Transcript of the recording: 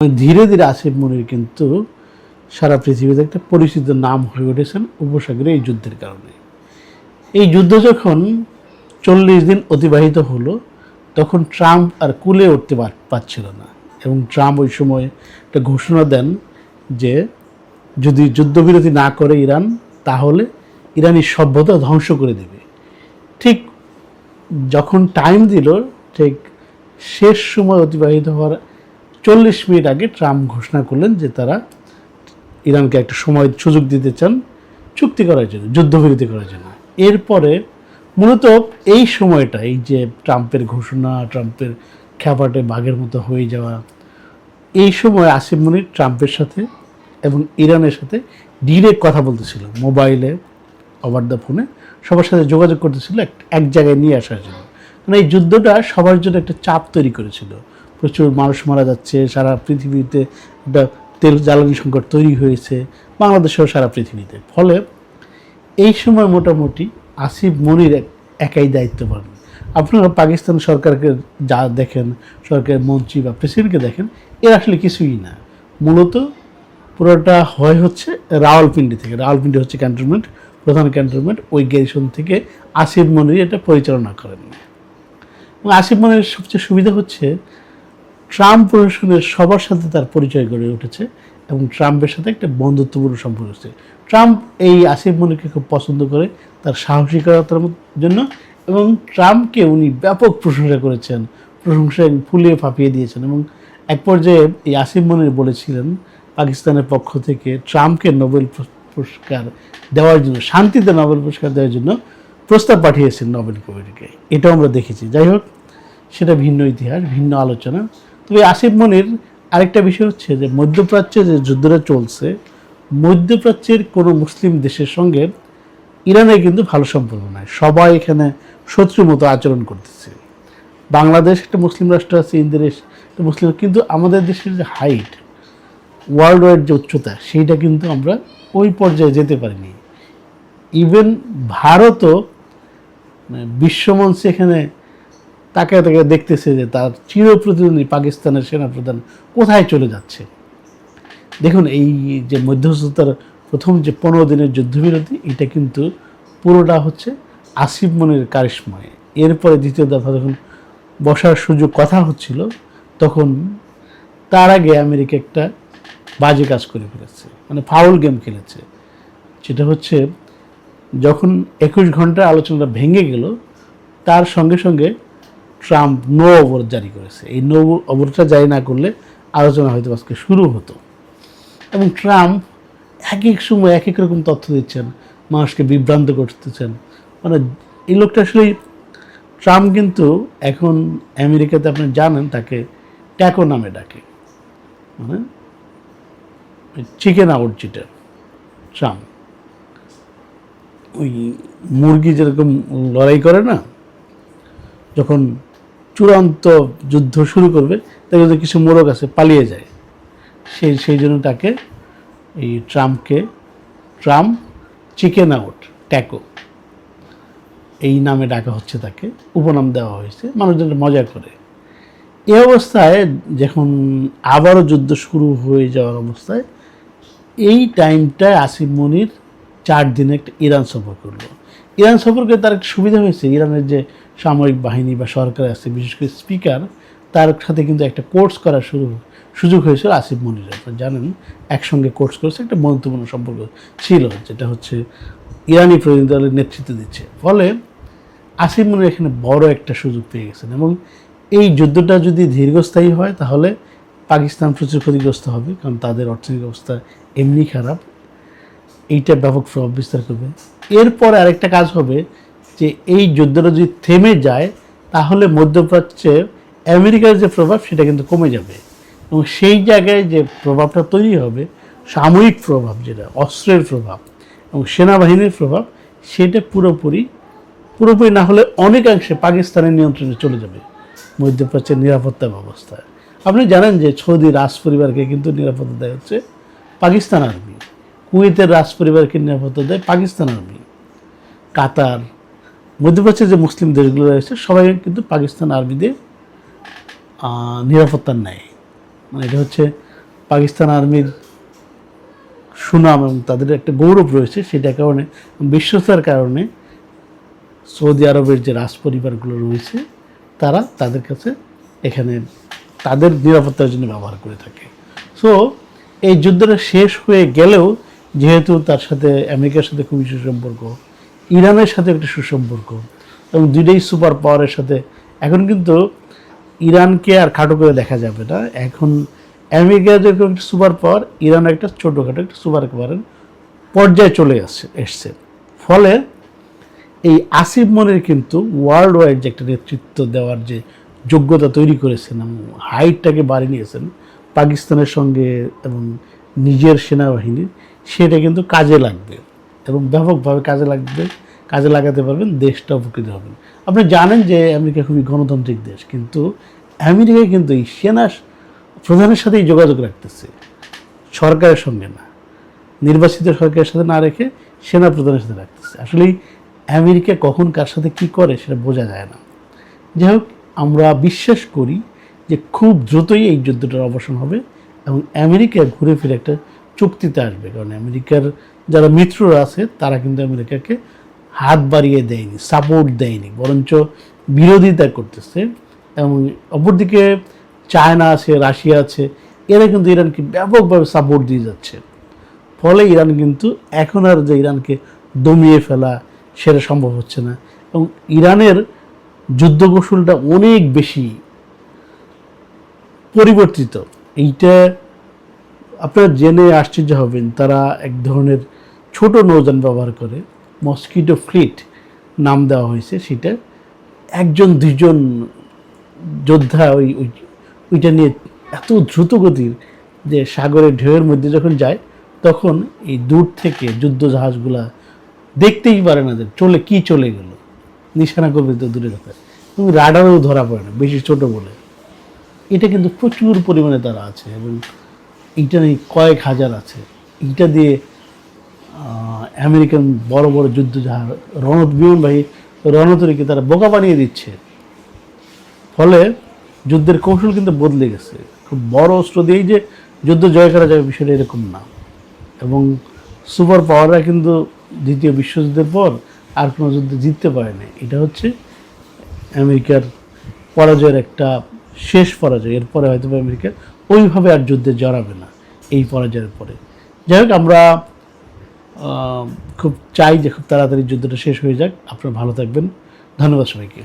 ধীরে ধীরে আসিফ মনির কিন্তু সারা পৃথিবীতে একটা পরিচিত নাম হয়ে উঠেছেন উপসাগরে এই যুদ্ধের কারণে। এই যুদ্ধ যখন 40 দিন অতিবাহিত হলো, তখন ট্রাম্প আর কুলে উঠতে পারছিল না, এবং ট্রাম্প ওই সময় একটা ঘোষণা দেন যে যদি যুদ্ধবিরতি না করে ইরান, তাহলে ইরানি সভ্যতা ধ্বংস করে দেবে। ঠিক যখন টাইম দিল, ঠিক শেষ সময় অতিবাহিত হওয়ার 40 মিনিট আগে ট্রাম্প ঘোষণা করলেন যে তারা ইরানকে একটা সময় সুযোগ দিতে চান চুক্তি করার জন্য, যুদ্ধবিরতি করার জন্য। এরপরে মূলত এই সময়টা, এই যে ট্রাম্পের ঘোষণা, ট্রাম্পের খ্যাপাটে বাঘের মতো হয়ে যাওয়া, এই সময় আসিফ মনির ট্রাম্পের সাথে এবং ইরানের সাথে ডিরেক্ট কথা বলতেছিল, মোবাইলে, ওভার দ্য ফোনে সবার সাথে যোগাযোগ করতেছিল এক জায়গায় নিয়ে আসার জন্য। মানে এই যুদ্ধটা সবার জন্য একটা চাপ তৈরি করেছিল। প্রচুর মানুষ মারা যাচ্ছে, সারা পৃথিবীতে একটা তেল জ্বালানি সংকট তৈরি হয়েছে, বাংলাদেশেও সারা পৃথিবীতে। ফলে এই সময় মোটামুটি আসিফ মনির একাই দায়িত্ব পান। আপনারা পাকিস্তান সরকারকে যা দেখেন, সরকারের মন্ত্রী বা প্রেসিডেন্টকে দেখেন, এর আসলে কিছুই না। মূলত পুরোটা হচ্ছে রাওয়ালপিন্ডি থেকে। রাওয়ালপিন্ডি হচ্ছে ক্যান্টনমেন্ট, প্রধান ক্যান্টনমেন্ট। ওই গ্যারিসন থেকে আসিফ মনির এটা পরিচালনা করেন। এবং আসিফ মনির সবচেয়ে সুবিধা হচ্ছে ট্রাম্প প্রশাসনের সবার সাথে তার পরিচয় গড়ে উঠেছে, এবং ট্রাম্পের সাথে একটা বন্ধুত্বপূর্ণ সম্পর্ক হচ্ছে। ট্রাম্প এই আসিফ মনিরকে খুব পছন্দ করে তার সাহসিকতার জন্য, এবং ট্রাম্পকে উনি ব্যাপক প্রশংসা করেছেন, প্রশংসায় ফুলিয়ে ফাঁপিয়ে দিয়েছেন। এবং এক পর্যায়ে এই আসিফ মনির বলেছিলেন পাকিস্তানের পক্ষ থেকে ট্রাম্পকে নোবেল পুরস্কার দেওয়ার জন্য, শান্তিতে নোবেল পুরস্কার দেওয়ার জন্য প্রস্তাব পাঠিয়েছেন নোবেল কমিটিকে। এটাও আমরা দেখেছি। যাই হোক, সেটা ভিন্ন ইতিহাস, ভিন্ন আলোচনা। তবে আসিফ মনির আরেকটা বিষয় হচ্ছে যে মধ্যপ্রাচ্যে যে যুদ্ধটা চলছে, মধ্যপ্রাচ্যের কোনো মুসলিম দেশের সঙ্গে ইরানের কিন্তু ভালো সম্পর্ক নয়। সবাই এখানে শত্রুর মতো আচরণ করতেছে। বাংলাদেশ একটা মুসলিম রাষ্ট্র আছে, ইন্ডিয়া একটা মুসলিম, কিন্তু আমাদের দেশের যে হাইট, ওয়ার্ল্ড ওয়াইড যে উচ্চতা, সেইটা কিন্তু আমরা ওই পর্যায়ে যেতে পারিনি। ইভেন ভারতও বিশ্বমঞ্চে এখানে তাকে দেখতেছে যে তার চিরপ্রতিদ্বন্দ্বী পাকিস্তানের সেনাপ্রধান কোথায় চলে যাচ্ছে। দেখুন, এই যে মধ্যস্থতার প্রথম যে 15 দিনের যুদ্ধবিরতি, এটা কিন্তু পুরোটা হচ্ছে আসিফ মনির কারিশমায়। এরপরে দ্বিতীয় দফা যখন বসার সুযোগ কথা হচ্ছিল, তখন তার আগে আমেরিকা একটা বাজে কাজ করে ফেলেছে, মানে ফাউল গেম খেলেছে। যেটা হচ্ছে যখন 21 ঘন্টার আলোচনাটা ভেঙে গেল, তার সঙ্গে সঙ্গে ট্রাম্প নো অবরোধ জারি করেছে। এই নো অবরোধটা জারি না করলে আলোচনা হয়তো আজকে শুরু হতো। এবং ট্রাম্প এক এক সময় এক এক রকম তথ্য দিচ্ছেন, মানুষকে বিভ্রান্ত করতেছেন। মানে এই লোকটা আসলে, ট্রাম্প কিন্তু এখন আমেরিকাতে আপনি জানেন তাকে ট্যাকো নামে ডাকে, মানে চিকেন আউট যেটা ট্রাম্প। ওই মুরগি যেরকম লড়াই করে না, যখন চূড়ান্ত যুদ্ধ শুরু করবে, তার যদি কিছু মোরগ আছে পালিয়ে যায়, সেই জন্য তাকে এই ট্রাম্প চিকেন আউট, ট্যাকো, এই নামে ডাকা হচ্ছে, তাকে উপনাম দেওয়া হয়েছে, মানুষজন মজা করে। এই অবস্থায় যখন আবারও যুদ্ধ শুরু হয়ে যাওয়ার অবস্থায়, এই টাইমটায় আসিফ মনির 4 দিনে একটা ইরান সফর করলো। ইরান সফরকে তার একটা সুবিধা হয়েছে, ইরানের যে সামরিক বাহিনী বা সরকার আছে, বিশেষ করে স্পিকার, তার সাথে কিন্তু একটা কোর্স করার সুযোগ হয়েছিল আসিফ মনিরের। আপনারা জানেন, একসঙ্গে কোর্স করেছে, একটা বন্ধুত্বপূর্ণ সম্পর্ক ছিল, যেটা হচ্ছে ইরানি প্রতিনিধি দলের নেতৃত্ব দিচ্ছে। ফলে আসিফ মনির এখানে বড় একটা সুযোগ পেয়ে গেছেন। এবং এই যুদ্ধটা যদি দীর্ঘস্থায়ী হয়, তাহলে পাকিস্তান প্রচুর ক্ষতিগ্রস্ত হবে, কারণ তাদের অর্থনৈতিক অবস্থা এমনি খারাপ। এইটা ব্যাপক প্রভাব বিস্তার করবে। এরপরে আরেকটা কাজ হবে যে এই যুদ্ধটা যদি থেমে যায়, তাহলে মধ্যপ্রাচ্যে আমেরিকার যে প্রভাব, সেটা কিন্তু কমে যাবে। এবং সেই জায়গায় যে প্রভাবটা তৈরি হবে, সাময়িক প্রভাব, যেটা অস্ত্রের প্রভাব এবং সেনাবাহিনীর প্রভাব, সেটা পুরোপুরি না হলে অনেকাংশে পাকিস্তানের নিয়ন্ত্রণে চলে যাবে মধ্যপ্রাচ্যের নিরাপত্তা ব্যবস্থায়। আপনি জানেন যে সৌদি রাজ পরিবারকে কিন্তু নিরাপত্তা দেয় হচ্ছে পাকিস্তান আর্মি, কুয়েতের রাজ পরিবারকে নিরাপত্তা দেয় পাকিস্তান আর্মি, কাতার, মধ্যপ্রাচ্যের যে মুসলিম দেশগুলো রয়েছে, সবাই কিন্তু পাকিস্তান আর্মিদের নিরাপত্তা নেয়। মানে এটা হচ্ছে পাকিস্তান আর্মির সুনাম এবং তাদের একটা গৌরব রয়েছে, সেটার কারণে, বিশ্বস্তার কারণে সৌদি আরবের যে রাজ পরিবারগুলো রয়েছে তারা তাদের কাছে এখানে তাদের নিরাপত্তার জন্য ব্যবহার করে থাকে। সো এই যুদ্ধটা শেষ হয়ে গেলেও যেহেতু তার সাথে আমেরিকার সাথে খুবই সুসম্পর্ক, ইরানের সাথে একটা সুসম্পর্ক, এবং দুইটাই সুপার পাওয়ারের সাথে, এখন কিন্তু ইরানকে আর খাটো করে দেখা যাবে না। এখন আমেরিকা যেরকম একটা সুপার পাওয়ার, ইরান একটা ছোটোখাটো একটা সুপার পাওয়ারের পর্যায়ে চলে এসছে। ফলে এই আসিফ মনির কিন্তু ওয়ার্ল্ড ওয়াইড যে একটা নেতৃত্ব দেওয়ার যে যোগ্যতা তৈরি করেছেন এবং হাইটটাকে বাড়িয়ে নিয়েছেন পাকিস্তানের সঙ্গে এবং নিজের সেনাবাহিনীর, সেটা কিন্তু কাজে লাগবে এবং ব্যাপকভাবে কাজে লাগাতে পারবেন, দেশটা উপকৃত হবেন। আপনি জানেন যে আমেরিকা খুবই গণতান্ত্রিক দেশ, কিন্তু আমেরিকা কিন্তু এই সেনা প্রধানের সাথেই যোগাযোগ রাখতেছে, সরকারের সঙ্গে না, নির্বাচিত সরকারের সাথে না রেখে সেনা প্রধানের সাথে রাখতেছে। আসলে আমেরিকা কখন কার সাথে কী করে সেটা বোঝা যায় না। যাই হোক, আমরা বিশ্বাস করি যে খুব দ্রুতই এই যুদ্ধটার অবসান হবে এবং আমেরিকা ঘুরে ফিরে একটা চুক্তিতে আসবে, কারণ আমেরিকার যারা মিত্ররা আছে তারা কিন্তু আমেরিকাকে হাত বাড়িয়ে দেয়নি, সাপোর্ট দেয়নি, বরঞ্চ বিরোধিতা করতেছে। এবং অপরদিকে চায়না আছে, রাশিয়া আছে, এরা কিন্তু ইরানকে ব্যাপকভাবে সাপোর্ট দিয়ে যাচ্ছে। ফলে ইরান কিন্তু এখন আর যে ইরানকে দমিয়ে ফেলা সেটা সম্ভব হচ্ছে না, এবং ইরানের যুদ্ধ কৌশলটা অনেক বেশি পরিবর্তিত। এইটা আপনারা জেনে আশ্চর্য হবেন, তারা এক ধরনের ছোট নৌযান ব্যবহার করে, মস্কিটো ফ্লিট নাম দেওয়া হয়েছে। সেটা একজন দুজন যোদ্ধা ওইটা নিয়ে এত দ্রুত গতির যে সাগরের ঢেউয়ের মধ্যে যখন যায় তখন এই দূর থেকে যুদ্ধ জাহাজগুলা দেখতেই পারে না যে চলে গেল, নিশানা করবে তো দূরে কথা, এবং রাডারেও ধরা পড়ে না, বেশি ছোট বলে। এটা কিন্তু প্রচুর পরিমাণে তারা আছে এবং এইটা নিয়ে কয়েক হাজার আছে। এইটা দিয়ে আমেরিকান বড় বড় যুদ্ধ জাহাজ, বিমানবাহী রণতরীকে তারা বোকা বানিয়ে দিচ্ছে। ফলে যুদ্ধের কৌশল কিন্তু বদলে গেছে। খুব বড় অস্ত্র দিয়েই যে যুদ্ধ জয় করা যাবে বিষয়টা এরকম না। এবং সুপার পাওয়াররা কিন্তু দ্বিতীয় বিশ্বযুদ্ধের পর আর কোনো যুদ্ধে জিততে পারে না। এটা হচ্ছে আমেরিকার পরাজয়ের একটা শেষ পরাজয়। এরপরে হয়তো আমেরিকা ওইভাবে আর যুদ্ধে জড়াবে না এই পরাজয়ের পরে। যাই হোক, আমরা খুব চাই যে খুব তাড়াতাড়ি যুদ্ধটা শেষ হয়ে যাক। আপনারা ভালো থাকবেন। ধন্যবাদ সবাইকে।